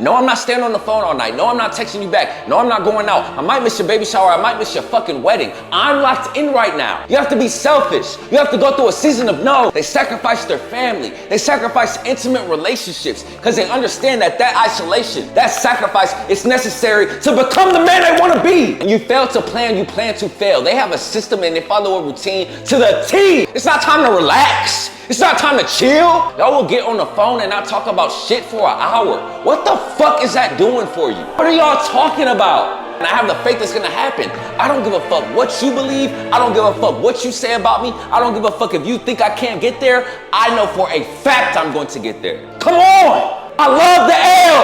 No, I'm not staying on the phone all night. No, I'm not texting you back. No, I'm not going out. I might miss your baby shower. I might miss your fucking wedding. I'm locked in right now. You have to be selfish. You have to go through a season of no. They sacrifice their family. They sacrifice intimate relationships because they understand that isolation, that sacrifice is necessary to become the man they want to be. When you fail to plan, you plan to fail. They have a system and they follow a routine to the T. It's not time to relax. It's not time to chill. Y'all will get on the phone and not talk about shit for an hour. What the fuck is that doing for you? What are y'all talking about? And I have the faith it's gonna happen. I don't give a fuck what you believe. I don't give a fuck what you say about me. I don't give a fuck if you think I can't get there. I know for a fact I'm going to get there. Come on! I love the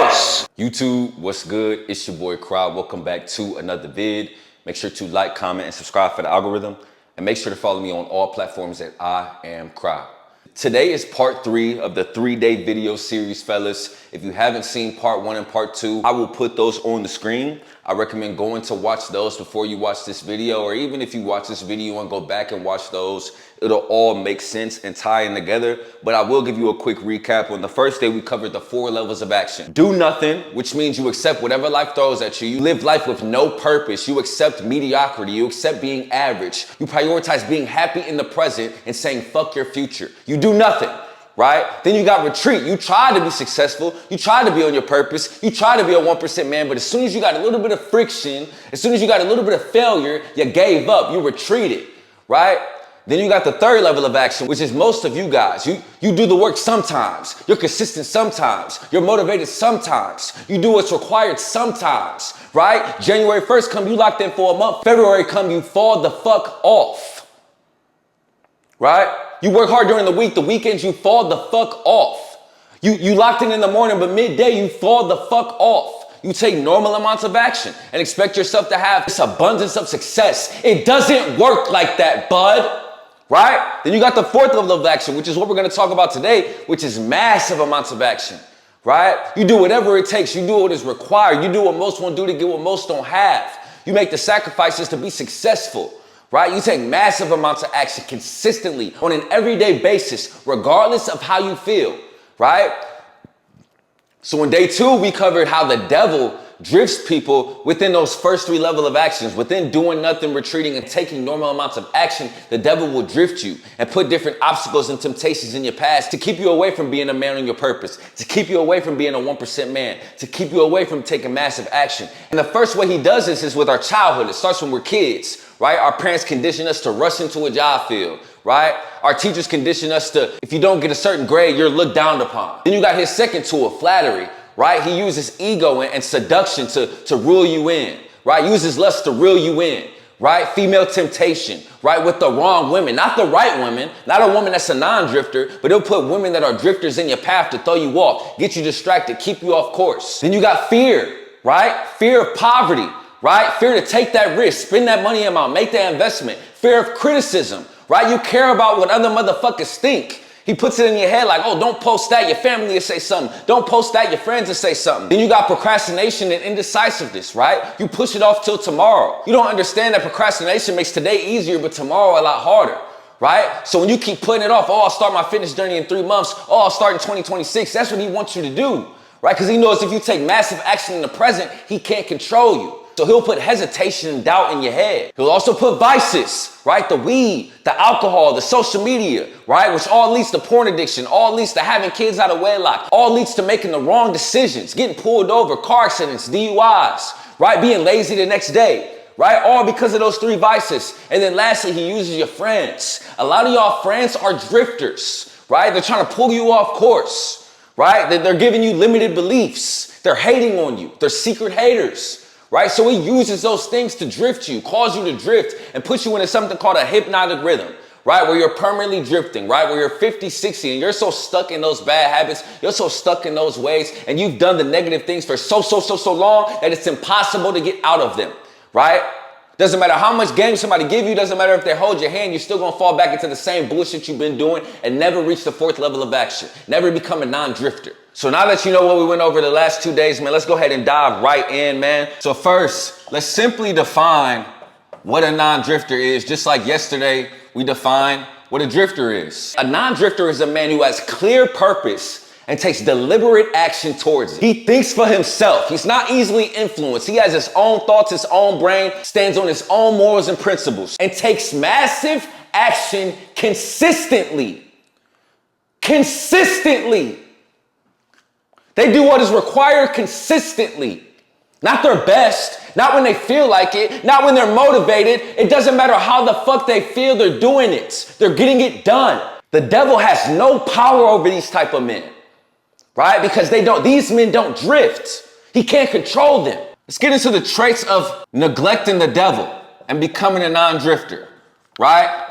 L's! YouTube, what's good? It's your boy Crowd. Welcome back to another vid. Make sure to like, comment, and subscribe for the algorithm. And make sure to follow me on all platforms at I Am Crowd. Today is part 3 of the 3-day video series, fellas. If you haven't seen part 1 and part 2, I will put those on the screen. I recommend going to watch those before you watch this video, or even if you watch this video and go back and watch those, it'll all make sense and tie in together. But I will give you a quick recap. On the first day, we covered the 4 levels of action. Do nothing, which means you accept whatever life throws at you. You live life with no purpose. You accept mediocrity. You accept being average. You prioritize being happy in the present and saying, fuck your future. You do nothing. Right? Then you got retreat. You try to be successful. You try to be on your purpose. You try to be a 1% man, but as soon as you got a little bit of friction, as soon as you got a little bit of failure, you gave up, you retreated, right? Then you got the 3rd level of action, which is most of you guys. You do the work sometimes. You're consistent sometimes. You're motivated sometimes. You do what's required sometimes, right? January 1st come, you locked in for a month. February come, you fall the fuck off, right? You work hard during the week, the weekends you fall the fuck off. You locked in the morning, but midday you fall the fuck off. You take normal amounts of action and expect yourself to have this abundance of success. It doesn't work like that, bud, right? Then you got the 4th level of action, which is what we're gonna talk about today, which is massive amounts of action, right? You do whatever it takes. You do what is required. You do what most won't do to get what most don't have. You make the sacrifices to be successful. Right? You take massive amounts of action consistently on an everyday basis, regardless of how you feel, right? So in day 2, we covered how the devil drifts people within those first 3 levels of actions. Within doing nothing, retreating, and taking normal amounts of action, the devil will drift you and put different obstacles and temptations in your past to keep you away from being a man on your purpose, to keep you away from being a 1% man, to keep you away from taking massive action. And the first way he does this is with our childhood. It starts when we're kids, right? Our parents condition us to rush into a job field, right? Our teachers condition us to, if you don't get a certain grade, you're looked down upon. Then you got his second tool, flattery, right? He uses ego and seduction to rule you in, right? Uses lust to reel you in, right? Female temptation, right? With the wrong women, not the right women, not a woman that's a non-drifter, but he'll put women that are drifters in your path to throw you off, get you distracted, keep you off course. Then you got fear, right? Fear of poverty, right? Fear to take that risk, spend that money amount, make that investment. Fear of criticism, right? You care about what other motherfuckers think. He puts it in your head like, oh, don't post that, your family will say something. Don't post that, your friends will say something. Then you got procrastination and indecisiveness, right? You push it off till tomorrow. You don't understand that procrastination makes today easier, but tomorrow a lot harder, right? So when you keep putting it off, oh, I'll start my fitness journey in 3 months. Oh, I'll start in 2026. That's what he wants you to do, right? Because he knows if you take massive action in the present, he can't control you. So he'll put hesitation and doubt in your head. He'll also put vices, right? The weed, the alcohol, the social media, right? Which all leads to porn addiction, all leads to having kids out of wedlock, all leads to making the wrong decisions, getting pulled over, car accidents, DUIs, right? Being lazy the next day, right? All because of those 3 vices. And then lastly, he uses your friends. A lot of y'all friends are drifters, right? They're trying to pull you off course, right? They're giving you limited beliefs. They're hating on you. They're secret haters. Right? So he uses those things to drift you, cause you to drift, and put you into something called a hypnotic rhythm, right? Where you're permanently drifting, right? Where you're 50, 60, and you're so stuck in those bad habits, you're so stuck in those ways, and you've done the negative things for so long that it's impossible to get out of them, right? Doesn't matter how much game somebody give you, doesn't matter if they hold your hand, you're still gonna fall back into the same bullshit you've been doing and never reach the 4th level of action, never become a non-drifter. So now that you know what we went over the last 2 days, man, let's go ahead and dive right in, man. So first, let's simply define what a non-drifter is. Just like yesterday, we defined what a drifter is. A non-drifter is a man who has clear purpose and takes deliberate action towards it. He thinks for himself. He's not easily influenced. He has his own thoughts, his own brain, stands on his own morals and principles, and takes massive action consistently. Consistently. They do what is required consistently. Not their best, not when they feel like it, not when they're motivated. It doesn't matter how the fuck they feel, they're doing it. They're getting it done. The devil has no power over these type of men, right? Because these men don't drift. He can't control them. Let's get into the traits of neglecting the devil and becoming a non-drifter, right?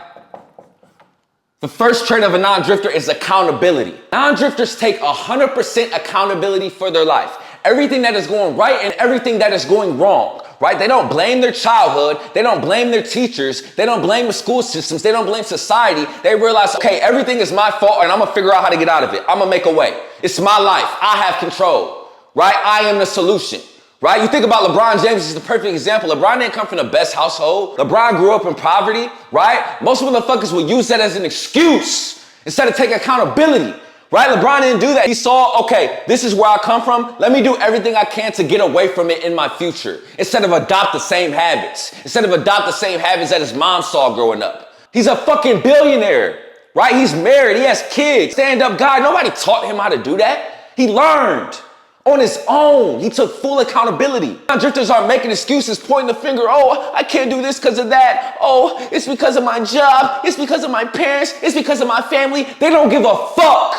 The first trait of a non-drifter is accountability. Non-drifters take 100% accountability for their life. Everything that is going right and everything that is going wrong, right? They don't blame their childhood. They don't blame their teachers. They don't blame the school systems. They don't blame society. They realize, okay, everything is my fault and I'm gonna figure out how to get out of it. I'm gonna make a way. It's my life. I have control, right? I am the solution, right? You think about LeBron James is the perfect example. LeBron didn't come from the best household. LeBron grew up in poverty, right? Most motherfuckers will use that as an excuse instead of taking accountability. Right? LeBron didn't do that. He saw, okay, this is where I come from. Let me do everything I can to get away from it in my future. Instead of adopt the same habits. Instead of adopt the same habits that his mom saw growing up. He's a fucking billionaire, right? He's married. He has kids. Stand-up guy. Nobody taught him how to do that. He learned on his own. He took full accountability. Now, drifters aren't making excuses, pointing the finger. Oh, I can't do this because of that. Oh, it's because of my job. It's because of my parents. It's because of my family. They don't give a fuck.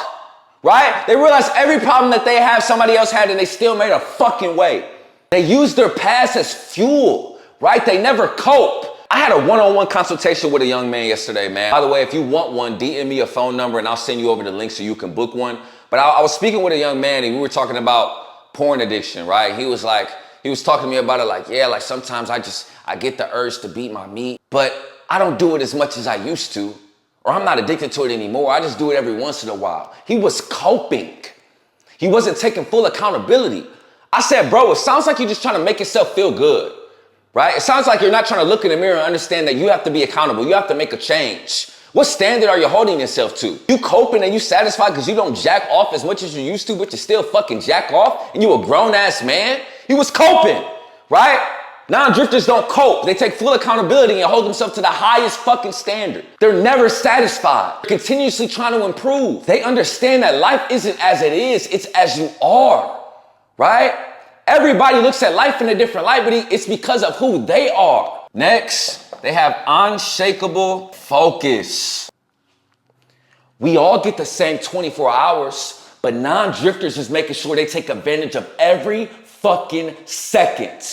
Right? They realize every problem that they have, somebody else had, and they still made a fucking way. They use their past as fuel, right? They never cope. I had a one-on-one consultation with a young man yesterday, man. By the way, if you want one, DM me a phone number and I'll send you over the link so you can book one. But I was speaking with a young man and we were talking about porn addiction, right? He was talking to me about it like, yeah, like sometimes I get the urge to beat my meat, but I don't do it as much as I used to. Or I'm not addicted to it anymore. I just do it every once in a while. He was coping. He wasn't taking full accountability. I said, bro, it sounds like you're just trying to make yourself feel good, right? It sounds like you're not trying to look in the mirror and understand that you have to be accountable. You have to make a change. What standard are you holding yourself to? You coping and you satisfied because you don't jack off as much as you used to, but you still fucking jack off and you a grown ass man? He was coping, right? Non-drifters don't cope. They take full accountability and hold themselves to the highest fucking standard. They're never satisfied. They're continuously trying to improve. They understand that life isn't as it is, it's as you are, right? Everybody looks at life in a different light, but it's because of who they are. Next, they have unshakable focus. We all get the same 24 hours, but non-drifters is making sure they take advantage of every fucking second.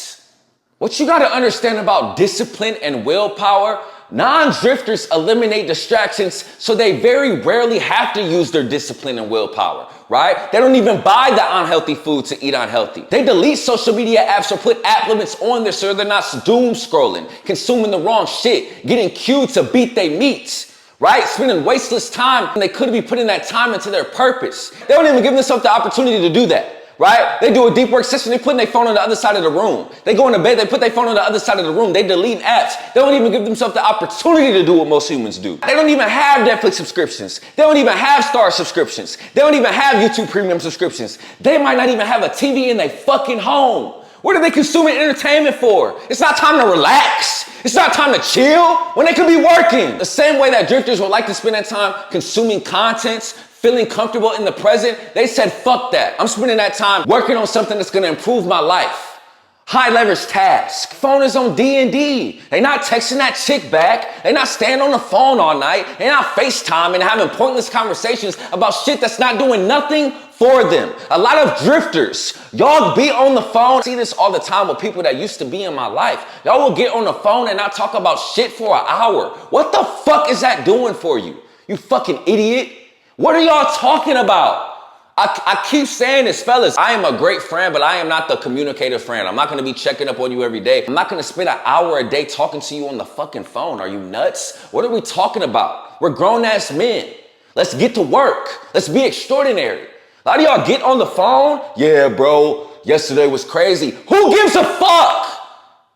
What you got to understand about discipline and willpower, non-drifters eliminate distractions so they very rarely have to use their discipline and willpower, right? They don't even buy the unhealthy food to eat unhealthy. They delete social media apps or put app limits on there so they're not doom scrolling, consuming the wrong shit, getting cued to beat their meat, right? Spending wasteless time when they could be putting that time into their purpose. They don't even give themselves the opportunity to do that. Right? They do a deep work session. They put their phone on the other side of the room. They go into bed. They put their phone on the other side of the room. They delete apps. They don't even give themselves the opportunity to do what most humans do. They don't even have Netflix subscriptions. They don't even have Star subscriptions. They don't even have YouTube Premium subscriptions. They might not even have a TV in their fucking home. What are they consuming entertainment for? It's not time to relax. It's not time to chill when they could be working. The same way that drifters would like to spend that time consuming contents, feeling comfortable in the present, they said, fuck that. I'm spending that time working on something that's gonna improve my life. High leverage task. Phone is on D&D. They not texting that chick back. They not staying on the phone all night. They not FaceTiming and having pointless conversations about shit that's not doing nothing for them. A lot of drifters, y'all be on the phone. I see this all the time with people that used to be in my life. Y'all will get on the phone and not talk about shit for an hour. What the fuck is that doing for you? You fucking idiot. What are y'all talking about? I keep saying this, fellas. I am a great friend, but I am not the communicative friend. I'm not going to be checking up on you every day. I'm not going to spend an hour a day talking to you on the fucking phone. Are you nuts? What are we talking about? We're grown-ass men. Let's get to work. Let's be extraordinary. A lot of y'all get on the phone. Yeah, bro, yesterday was crazy. Who gives a fuck?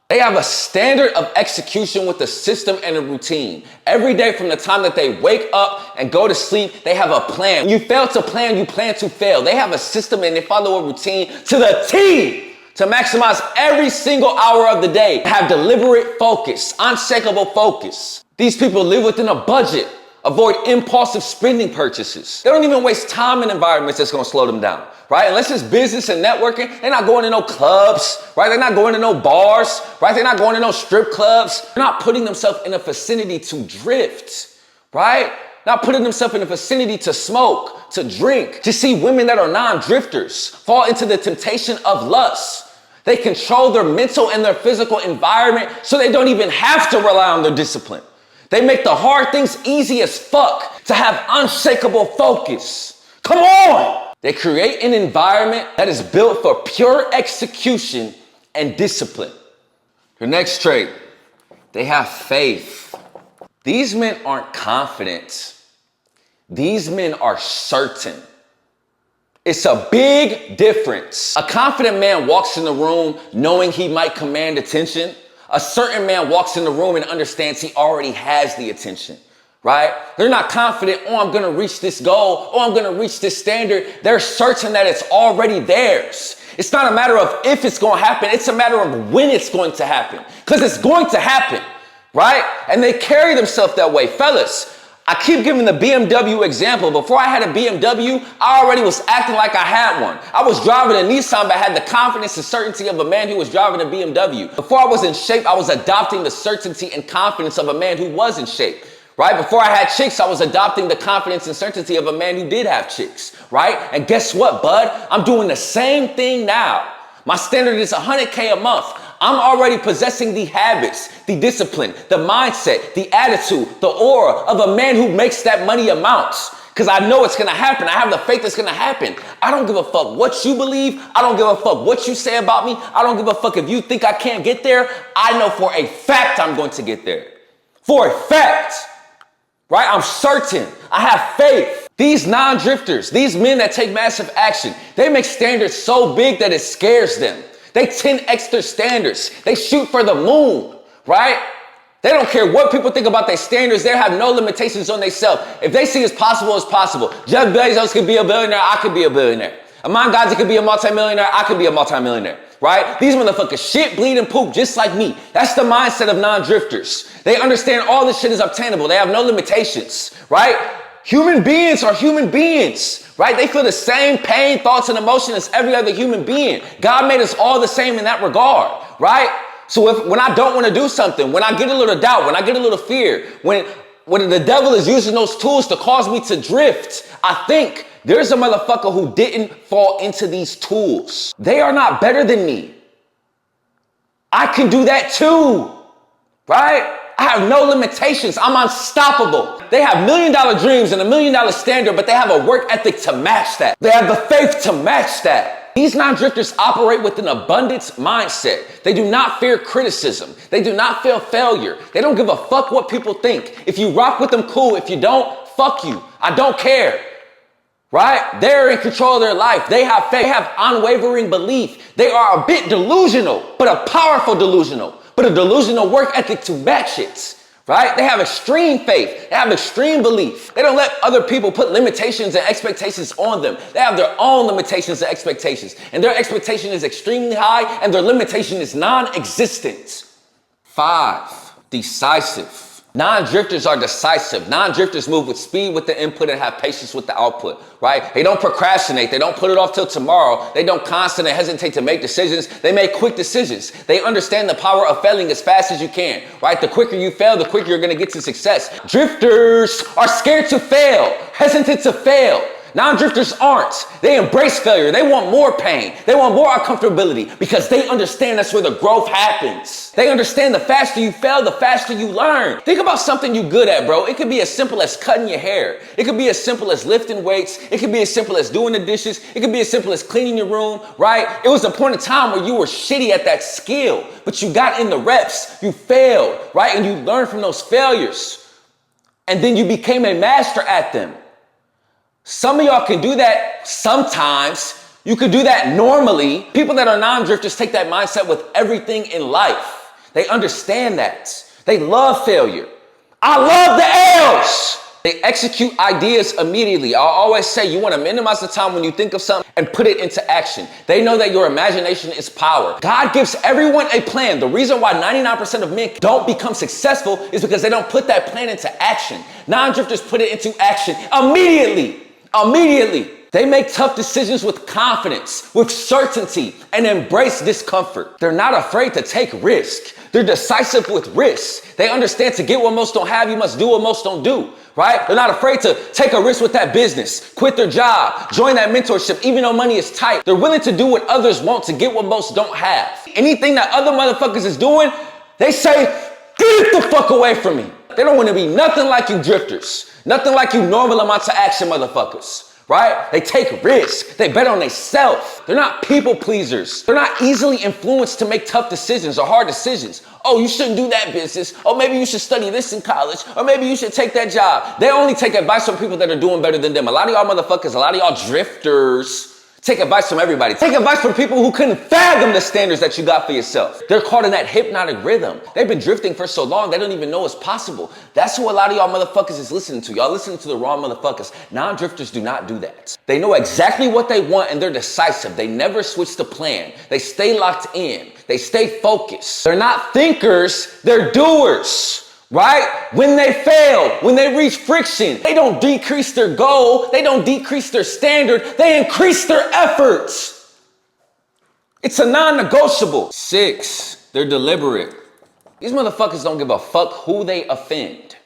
They have a standard of execution with a system and a routine. Every day from the time that they wake up and go to sleep, they have a plan. When you fail to plan, you plan to fail. They have a system and they follow a routine to the T to maximize every single hour of the day. They have deliberate focus, unshakable focus. These people live within a budget. Avoid impulsive spending purchases. They don't even waste time in environments that's gonna slow them down, right? Unless it's business and networking, they're not going to no clubs, right? They're not going to no bars, right? They're not going to no strip clubs. They're not putting themselves in a vicinity to drift, right? Not putting themselves in a vicinity to smoke, to drink, to see women that are non-drifters fall into the temptation of lust. They control their mental and their physical environment so they don't even have to rely on their discipline. They make the hard things easy as fuck to have unshakable focus. Come on! They create an environment that is built for pure execution and discipline. The next trait, they have faith. These men aren't confident. These men are certain. It's a big difference. A confident man walks in the room knowing he might command attention. A certain man walks in the room and understands he already has the attention, right? They're not confident, oh, I'm gonna reach this goal, oh, I'm gonna reach this standard. They're certain that it's already theirs. It's not a matter of if it's gonna happen, it's a matter of when it's going to happen, because it's going to happen, right? And they carry themselves that way. Fellas, I keep giving the BMW example. Before I had a BMW, I already was acting like I had one. I was driving a Nissan, but had the confidence and certainty of a man who was driving a BMW. Before I was in shape, I was adopting the certainty and confidence of a man who was in shape, right? Before I had chicks, I was adopting the confidence and certainty of a man who did have chicks, right? And guess what, bud? I'm doing the same thing now. My standard is 100K a month. I'm already possessing the habits, the discipline, the mindset, the attitude, the aura of a man who makes that money amount. Because I know it's going to happen. I have the faith it's going to happen. I don't give a fuck what you believe. I don't give a fuck what you say about me. I don't give a fuck if you think I can't get there. I know for a fact I'm going to get there. For a fact. Right? I'm certain. I have faith. These non-drifters, these men that take massive action, they make standards so big that it scares them. They 10x their standards. They shoot for the moon, right? They don't care what people think about their standards. They have no limitations on themselves. If they see it's possible, it's possible. Jeff Bezos could be a billionaire. I could be a billionaire. Amon Ghazi could be a multimillionaire. I could be a multimillionaire, right? These motherfuckers shit, bleed, and poop just like me. That's the mindset of non-drifters. They understand all this shit is obtainable. They have no limitations, right? Human beings are human beings, right? They feel the same pain, thoughts, and emotion as every other human being. God made us all the same in that regard, right? So when I don't want to do something, when I get a little doubt, when I get a little fear, when the devil is using those tools to cause me to drift, I think there's a motherfucker who didn't fall into these tools. They are not better than me. I can do that too, right? I have no limitations. I'm unstoppable. They have $1 million dreams and $1 million standard, but they have a work ethic to match that. They have the faith to match that. These non-drifters operate with an abundance mindset. They do not fear criticism. They do not fear failure. They don't give a fuck what people think. If you rock with them, cool. If you don't, fuck you. I don't care. Right? They're in control of their life. They have faith. They have unwavering belief. They are a bit delusional, but a powerful delusional. But a delusional work ethic to match it, right? They have extreme faith. They have extreme belief. They don't let other people put limitations and expectations on them. They have their own limitations and expectations. And their expectation is extremely high and their limitation is non-existent. 5, decisive. Non-drifters are decisive. Non-drifters move with speed with the input and have patience with the output, right? They don't procrastinate. They don't put it off till tomorrow. They don't constantly hesitate to make decisions. They make quick decisions. They understand the power of failing as fast as you can, right? The quicker you fail, the quicker you're going to get to success. Drifters are scared to fail, hesitant to fail. Non-drifters aren't. They embrace failure. They want more pain. They want more uncomfortability because they understand that's where the growth happens. They understand the faster you fail, the faster you learn. Think about something you're good at, bro. It could be as simple as cutting your hair. It could be as simple as lifting weights. It could be as simple as doing the dishes. It could be as simple as cleaning your room, right? It was a point in time where you were shitty at that skill, but you got in the reps. You failed, right? And you learned from those failures. And then you became a master at them. Some of y'all can do that sometimes. You could do that normally. People that are non-drifters take that mindset with everything in life. They understand that. They love failure. I love the L's. They execute ideas immediately. I always say you want to minimize the time when you think of something and put it into action. They know that your imagination is power. God gives everyone a plan. The reason why 99% of men don't become successful is because they don't put that plan into action. Non-drifters put it into action immediately. Immediately. They make tough decisions with confidence, with certainty, and embrace discomfort. They're not afraid to take risk. They're decisive with risk. They understand to get what most don't have, you must do what most don't do, right? They're not afraid to take a risk with that business, quit their job, join that mentorship, even though money is tight. They're willing to do what others want to get what most don't have. Anything that other motherfuckers is doing, they say, get the fuck away from me. They don't want to be nothing like you drifters, nothing like you normal amounts of action motherfuckers. Right? They take risks. They bet on themselves. They're not people pleasers. They're not easily influenced to make tough decisions or hard decisions. Oh, you shouldn't do that business. Oh, maybe you should study this in college. Or maybe you should take that job. They only take advice from people that are doing better than them. A lot of y'all motherfuckers, a lot of y'all drifters, take advice from everybody. Take advice from people who couldn't fathom the standards that you got for yourself. They're caught in that hypnotic rhythm. They've been drifting for so long, they don't even know it's possible. That's who a lot of y'all motherfuckers is listening to. Y'all listening to the wrong motherfuckers. Non-drifters do not do that. They know exactly what they want and they're decisive. They never switch the plan. They stay locked in. They stay focused. They're not thinkers, they're doers. Right? When they fail, when they reach friction, they don't decrease their goal. They don't decrease their standard. They increase their efforts. It's a non-negotiable. 6, they're deliberate. These motherfuckers don't give a fuck who they offend.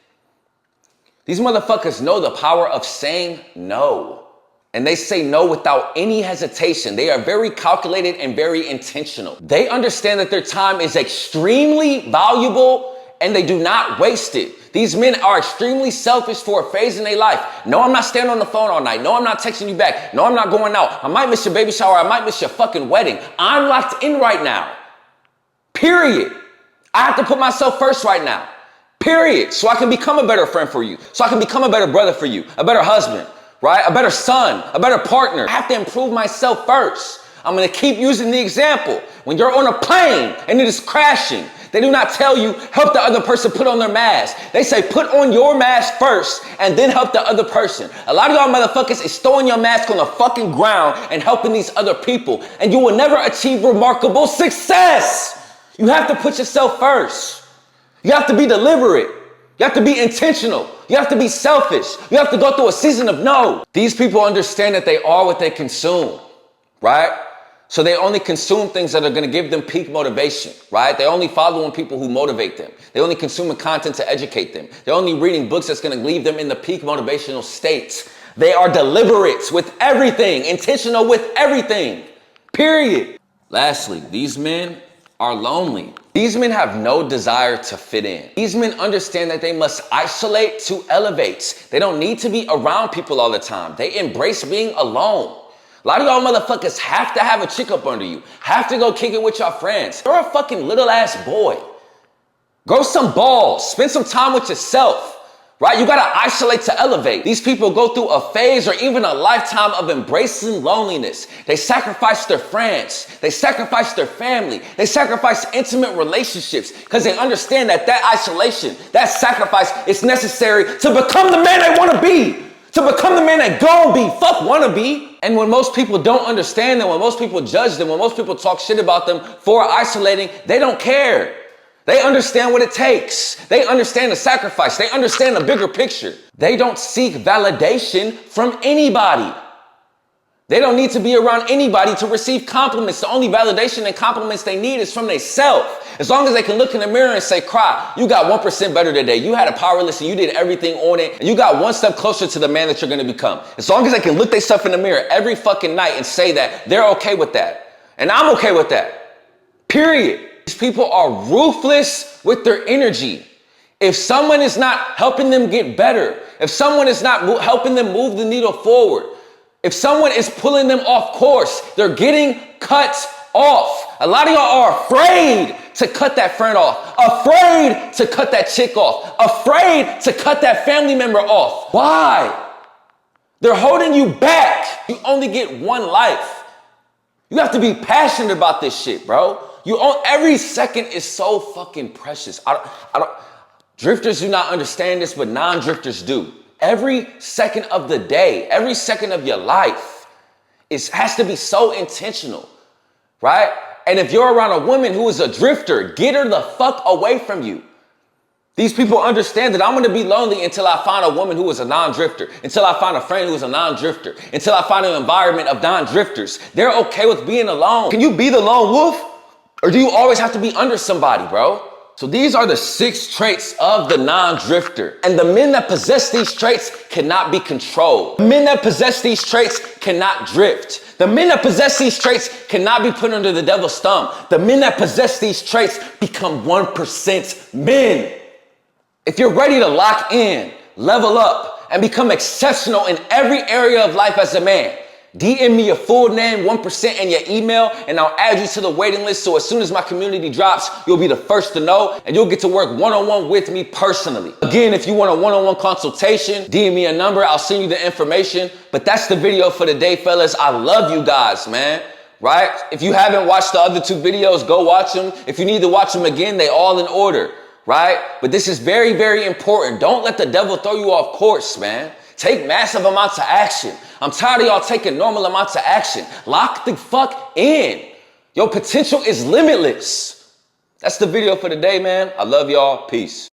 These motherfuckers know the power of saying no. And they say no without any hesitation. They are very calculated and very intentional. They understand that their time is extremely valuable and they do not waste it. These men are extremely selfish for a phase in their life. No, I'm not standing on the phone all night. No, I'm not texting you back. No, I'm not going out. I might miss your baby shower. I might miss your fucking wedding. I'm locked in right now. Period. I have to put myself first right now. Period. So I can become a better friend for you. So I can become a better brother for you. A better husband, right? A better son, a better partner. I have to improve myself first. I'm going to keep using the example. When you're on a plane and it is crashing, they do not tell you, help the other person put on their mask. They say, put on your mask first and then help the other person. A lot of y'all motherfuckers is throwing your mask on the fucking ground and helping these other people. And you will never achieve remarkable success. You have to put yourself first. You have to be deliberate. You have to be intentional. You have to be selfish. You have to go through a season of no. These people understand that they are what they consume, right? So they only consume things that are going to give them peak motivation, right? They only following people who motivate them. They only consuming content to educate them. They're only reading books that's going to leave them in the peak motivational states. They are deliberate with everything, intentional with everything, period. Lastly, these men are lonely. These men have no desire to fit in. These men understand that they must isolate to elevate. They don't need to be around people all the time. They embrace being alone. A lot of y'all motherfuckers have to have a chick up under you. Have to go kick it with your friends. You're a fucking little ass boy. Grow some balls. Spend some time with yourself. Right? You gotta isolate to elevate. These people go through a phase or even a lifetime of embracing loneliness. They sacrifice their friends. They sacrifice their family. They sacrifice intimate relationships because they understand that that isolation, that sacrifice is necessary to become the man they want to be. To become the man that gon' be. Fuck wanna be. And when most people don't understand them, when most people judge them, when most people talk shit about them for isolating, they don't care. They understand what it takes. They understand the sacrifice. They understand the bigger picture. They don't seek validation from anybody. They don't need to be around anybody to receive compliments. The only validation and compliments they need is from themselves. As long as they can look in the mirror and say, cry, you got 1% better today. You had a power list and you did everything on it. And you got one step closer to the man that you're going to become. As long as they can look themselves in the mirror every fucking night and say that, they're okay with that. And I'm okay with that. Period. These people are ruthless with their energy. If someone is not helping them get better, if someone is not helping them move the needle forward, if someone is pulling them off course, they're getting cut off. A lot of y'all are afraid to cut that friend off, afraid to cut that chick off, afraid to cut that family member off. Why? They're holding you back. You only get one life. You have to be passionate about this shit, bro. Every second is so fucking precious. Drifters do not understand this, but non-drifters do. Every second of the day, every second of your life has to be so intentional, right? And if you're around a woman who is a drifter, get her the fuck away from you. These people understand that I'm going to be lonely until I find a woman who is a non-drifter, until I find a friend who is a non-drifter, until I find an environment of non-drifters. They're okay with being alone. Can you be the lone wolf? Or do you always have to be under somebody, bro? So these are the 6 traits of the non-drifter. And the men that possess these traits cannot be controlled. The men that possess these traits cannot drift. The men that possess these traits cannot be put under the devil's thumb. The men that possess these traits become 1% men. If you're ready to lock in, level up, and become exceptional in every area of life as a man, DM me your full name, 1%, and your email, and I'll add you to the waiting list. So as soon as my community drops, you'll be the first to know, and you'll get to work one-on-one with me personally. Again, if you want a one-on-one consultation, DM me a number. I'll send you the information. But that's the video for the day, fellas. I love you guys, man. Right? If you haven't watched the other 2 videos, go watch them. If you need to watch them again, they all in order. Right? But this is very, very important. Don't let the devil throw you off course, man. Take massive amounts of action. I'm tired of y'all taking normal amounts of action. Lock the fuck in. Your potential is limitless. That's the video for today, man. I love y'all. Peace.